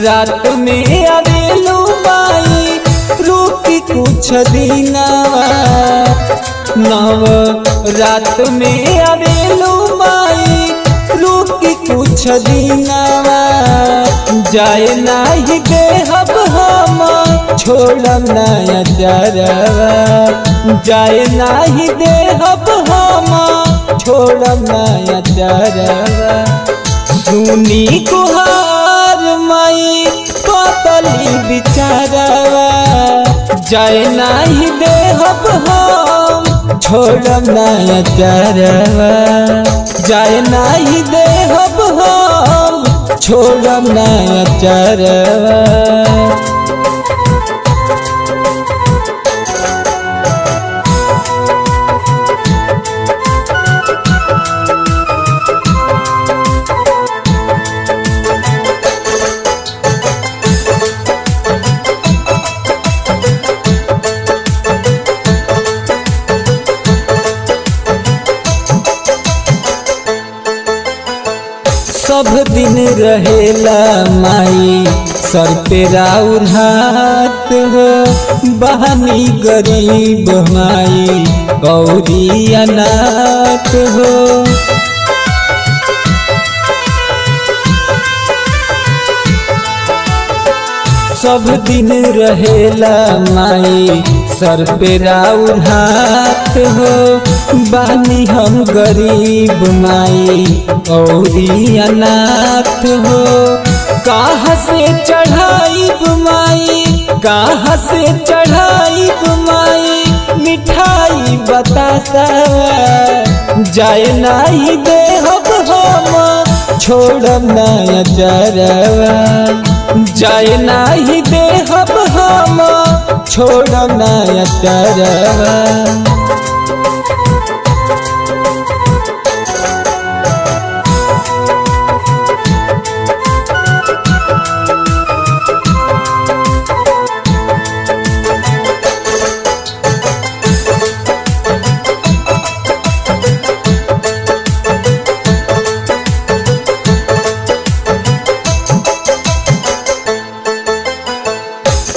रात में आवेलू माई रुकी कुछ दिनवा नव रात में आवेलू माई रुकी कुछ दिनवा जाए नाही देहब हम छोड़म नया चरवा जाए नाही देहब हम छोड़म नया चरवा सुनी गुहार माई पतली बिचारवा जाए नाही देहब हम छोड़म नया चरवा जाए नाही देहब हम छोड़म नया चरवा। सब दिन रहेला माई सर पे राउर हाथ हो बहानी गरीब माई गौरी अनाथ हो सब दिन रहेला माई सर पे राउर हाथ हो बानी हम गरीब माई औरी अनाथ हो कहाँ से चढ़ाई माई कहाँ से चढ़ाई माई मिठाई बतासा जाए नहीं देहब हम छोड़म नया चरवा जाए नाही देहब हम छोड़म नया चरवा।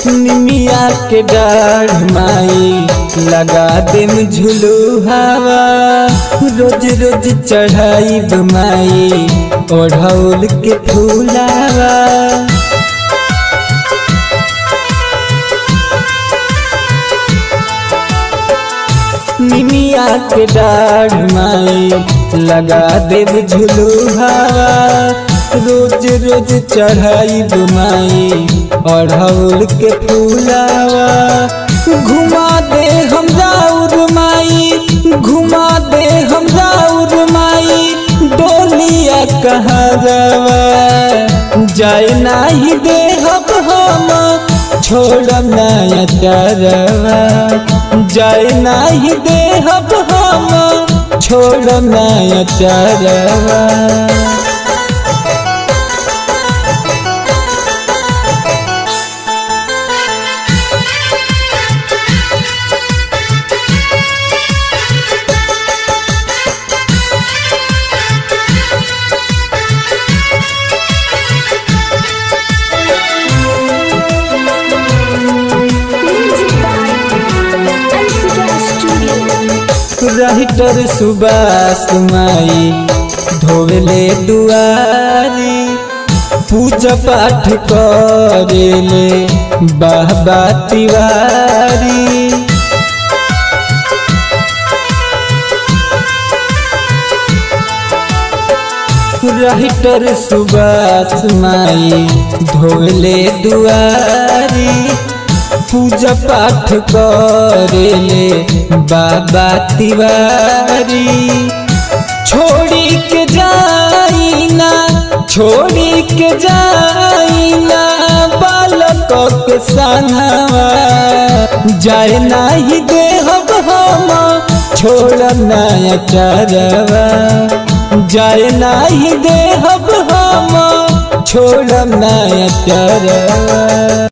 निमिया के डाढ़ माई लगा देम झुलू हवा रोज रोज चढ़ाई माई ओढ़ौल के फूलावा निमिया के डाढ़ माई लगा देव झुलू हवा रोज रोज चढ़ाई माई अढ़ौल के फूलावा घुमा दे हम राउर माई घुमा दे हम राउर माई डोलिया कहरवा जाए नाही देहब हम छोड़म नया चरवा जाए नाही देहब हम छोड़म नया चरवा। राइटर सुबास माई धोवेले दुआरी पूजा पाठ करेले बाबा तिवारी राइटर सुबास माई धोवेले दुआरी पूजा पाठ करेले बाबा तिवारी छोड़ी के जाइना छोड़ी के जाइना बालक के संगवा जाए नाही देहब हम छोड़म नया चरवा जाए नाही देहब हम छोड़म नया चरवा।